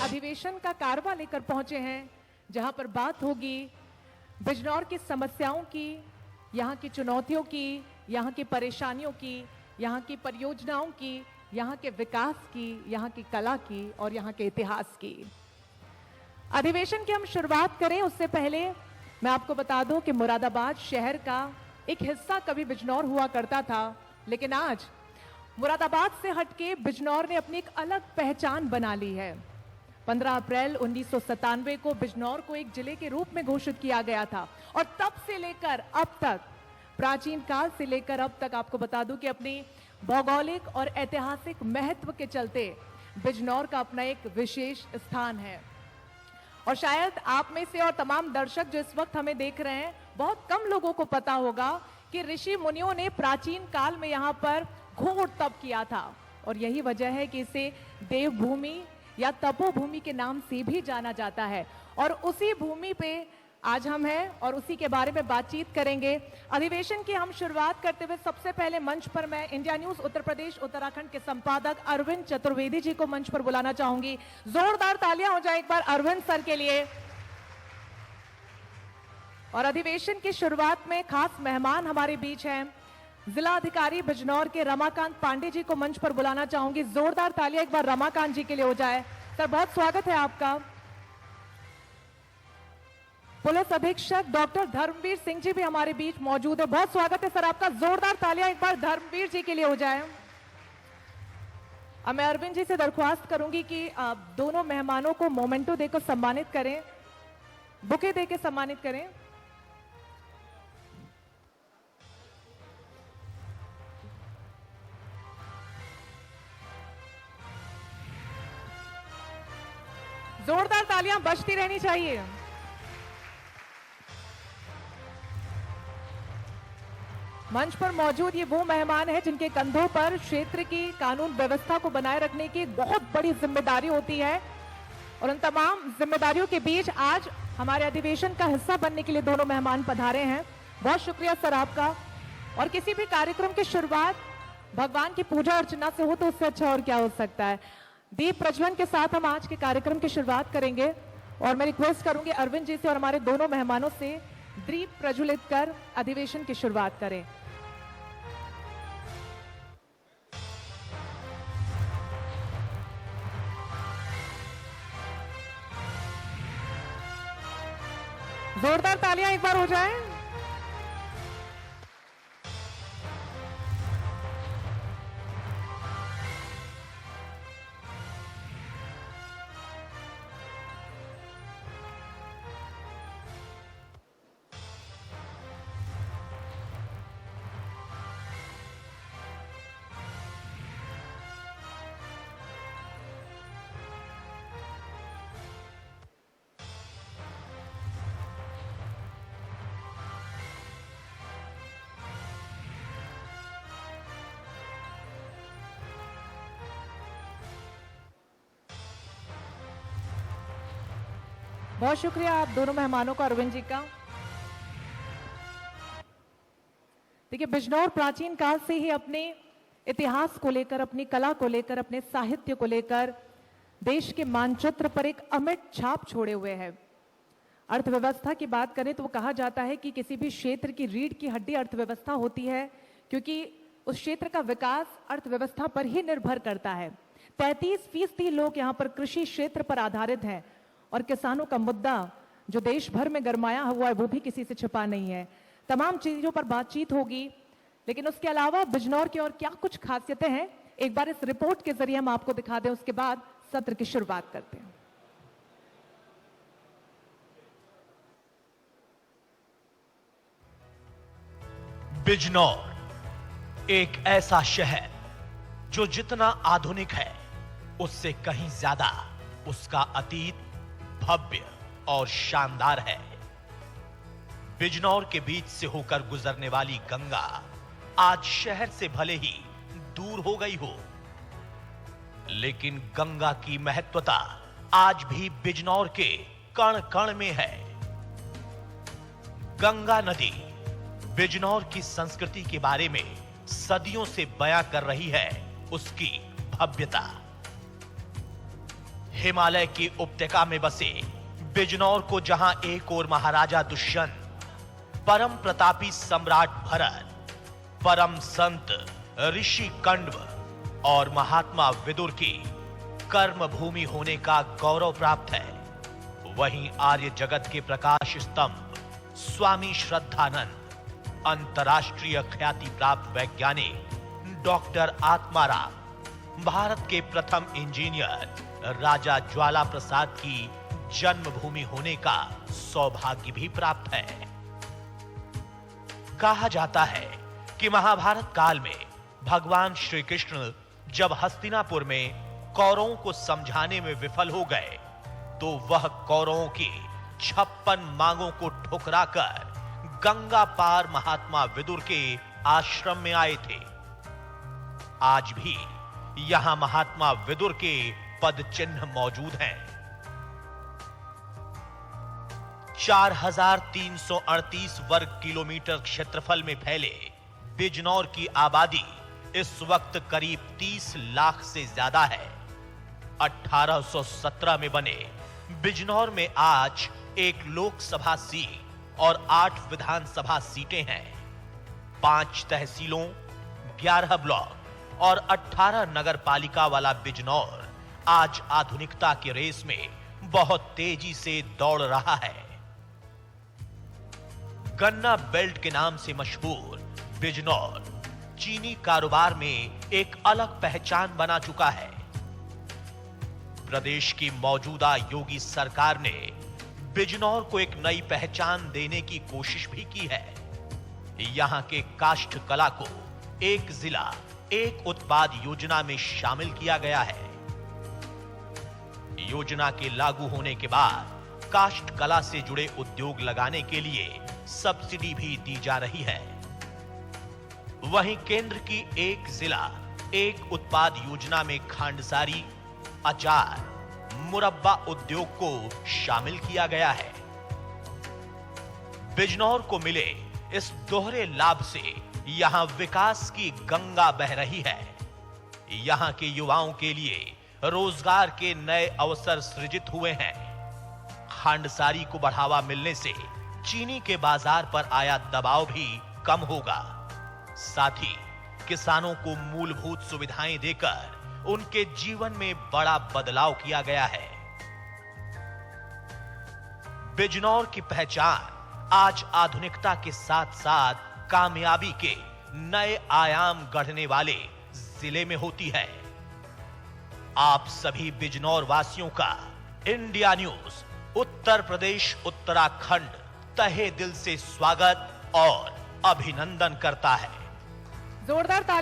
अधिवेशन का कारवा लेकर पहुंचे हैं, जहां पर बात होगी बिजनौर की समस्याओं की, यहाँ की चुनौतियों की, यहाँ की परेशानियों की, यहाँ की परियोजनाओं की, यहाँ के विकास की, यहाँ की कला की और यहाँ के इतिहास की। अधिवेशन की हम शुरुआत करें उससे पहले मैं आपको बता दूं कि मुरादाबाद शहर का एक हिस्सा कभी बिजनौर हुआ करता था, लेकिन आज मुरादाबाद से हटके बिजनौर ने अपनी एक अलग पहचान बना ली है। 15 अप्रैल 1997 को बिजनौर को एक जिले के रूप में घोषित किया गया था और तब से लेकर अब तक, प्राचीन काल से लेकर अब तक आपको बता दूं कि अपनी भौगोलिक और ऐतिहासिक महत्व के चलते बिजनौर का अपना एक विशेष स्थान है। और शायद आप में से और तमाम दर्शक जो इस वक्त हमें देख रहे हैं, बहुत कम लोगों को पता होगा कि ऋषि मुनियों ने प्राचीन काल में यहाँ पर घोर तप किया था और यही वजह है कि इसे देवभूमि या तपोभूमि के नाम से भी जाना जाता है। और उसी भूमि पे आज हम हैं और उसी के बारे में बातचीत करेंगे। अधिवेशन की हम शुरुआत करते हुए सबसे पहले मंच पर मैं इंडिया न्यूज उत्तर प्रदेश उत्तराखंड के संपादक अरविंद चतुर्वेदी जी को मंच पर बुलाना चाहूंगी। जोरदार तालियां हो जाए एक बार अरविंद सर के लिए। और अधिवेशन की शुरुआत में खास मेहमान हमारे बीच हैं, जिला अधिकारी बिजनौर के रमाकांत पांडे जी को मंच पर बुलाना चाहूंगी। जोरदार तालियां एक बार रमाकांत जी के लिए हो जाए। सर बहुत स्वागत है आपका। पुलिस अधीक्षक डॉक्टर धर्मवीर सिंह जी भी हमारे बीच मौजूद है, बहुत स्वागत है सर आपका। जोरदार तालियां एक बार धर्मवीर जी के लिए हो जाए। अब मैं अरविंद जी से दरख्वास्त करूंगी कि आप दोनों मेहमानों को मोमेंटो देकर सम्मानित करें, बुके देकर सम्मानित करें। जोरदार तालियां बजती रहनी चाहिए। मंच पर मौजूद ये वो मेहमान हैं जिनके कंधों पर क्षेत्र की कानून व्यवस्था को बनाए रखने की बहुत बड़ी जिम्मेदारी होती है और उन तमाम जिम्मेदारियों के बीच आज हमारे अधिवेशन का हिस्सा बनने के लिए दोनों मेहमान पधारे हैं। बहुत शुक्रिया सर आपका। और किसी भी कार्यक्रम की शुरुआत भगवान की पूजा अर्चना से हो तो उससे अच्छा और क्या हो सकता है। दीप प्रज्वलन के साथ हम आज के कार्यक्रम की शुरुआत करेंगे और मैं रिक्वेस्ट करूंगी अरविंद जी से और हमारे दोनों मेहमानों से दीप प्रज्वलित कर अधिवेशन की शुरुआत करें। जोरदार तालियां एक बार हो जाए। बहुत शुक्रिया आप दोनों मेहमानों का, अरविंद जी का। देखिए, बिजनौर प्राचीन काल से ही अपने इतिहास को लेकर, अपनी कला को लेकर, अपने साहित्य को लेकर देश के मानचित्र पर एक अमिट छाप छोड़े हुए है। अर्थव्यवस्था की बात करें तो वो कहा जाता है कि किसी भी क्षेत्र की रीढ़ की हड्डी अर्थव्यवस्था होती है, क्योंकि उस क्षेत्र का विकास अर्थव्यवस्था पर ही निर्भर करता है। 33% लोग यहाँ पर कृषि क्षेत्र पर आधारित हैं और किसानों का मुद्दा जो देश भर में गरमाया हुआ है वो भी किसी से छिपा नहीं है। तमाम चीजों पर बातचीत होगी, लेकिन उसके अलावा बिजनौर की और क्या कुछ खासियतें हैं एक बार इस रिपोर्ट के जरिए हम आपको दिखा दें, उसके बाद सत्र की शुरुआत करते हैं। बिजनौर एक ऐसा शहर जो जितना आधुनिक है उससे कहीं ज्यादा उसका अतीत भव्य और शानदार है। बिजनौर के बीच से होकर गुजरने वाली गंगा आज शहर से भले ही दूर हो गई हो, लेकिन गंगा की महत्वता आज भी बिजनौर के कण कण में है। गंगा नदी बिजनौर की संस्कृति के बारे में सदियों से बयां कर रही है उसकी भव्यता। हिमालय की उपत्यका में बसे बिजनौर को जहां एक ओर महाराजा दुष्यंत, परम प्रतापी सम्राट भरत, परम संत ऋषि कंडव और महात्मा विदुर की कर्म भूमि होने का गौरव प्राप्त है, वहीं आर्य जगत के प्रकाश स्तंभ स्वामी श्रद्धानंद, अंतर्राष्ट्रीय ख्याति प्राप्त वैज्ञानिक डॉक्टर आत्माराम, भारत के प्रथम इंजीनियर राजा ज्वाला प्रसाद की जन्मभूमि होने का सौभाग्य भी प्राप्त है। कहा जाता है कि महाभारत काल में भगवान श्री कृष्ण जब हस्तिनापुर में कौरवों को समझाने में विफल हो गए तो वह कौरवों की 56 मांगों को ठुकराकर गंगा पार महात्मा विदुर के आश्रम में आए थे। आज भी यहां महात्मा विदुर के पद चिन्ह मौजूद हैं। 4338 वर्ग किलोमीटर क्षेत्रफल में फैले बिजनौर की आबादी इस वक्त करीब 30 लाख से ज्यादा है। 1817 में बने बिजनौर में आज एक लोकसभा सीट और 8 विधानसभा सीटें हैं। 5 तहसीलों, 11 ब्लॉक और 18 नगर पालिका वाला बिजनौर आज आधुनिकता के रेस में बहुत तेजी से दौड़ रहा है। गन्ना बेल्ट के नाम से मशहूर बिजनौर चीनी कारोबार में एक अलग पहचान बना चुका है। प्रदेश की मौजूदा योगी सरकार ने बिजनौर को एक नई पहचान देने की कोशिश भी की है। यहां के काष्ठ कला को एक जिला एक उत्पाद योजना में शामिल किया गया है। योजना के लागू होने के बाद काष्ठ कला से जुड़े उद्योग लगाने के लिए सब्सिडी भी दी जा रही है। वहीं केंद्र की एक जिला एक उत्पाद योजना में खांडसारी, अचार, मुरब्बा उद्योग को शामिल किया गया है। बिजनौर को मिले इस दोहरे लाभ से यहां विकास की गंगा बह रही है। यहां के युवाओं के लिए रोजगार के नए अवसर सृजित हुए हैं। खांडसारी को बढ़ावा मिलने से चीनी के बाजार पर आया दबाव भी कम होगा। साथ ही किसानों को मूलभूत सुविधाएं देकर उनके जीवन में बड़ा बदलाव किया गया है। बिजनौर की पहचान आज आधुनिकता के साथ साथ कामयाबी के नए आयाम गढ़ने वाले जिले में होती है। आप सभी बिजनौर वासियों का इंडिया न्यूज उत्तर प्रदेश उत्तराखंड तहे दिल से स्वागत और अभिनंदन करता है। जोरदार ताली।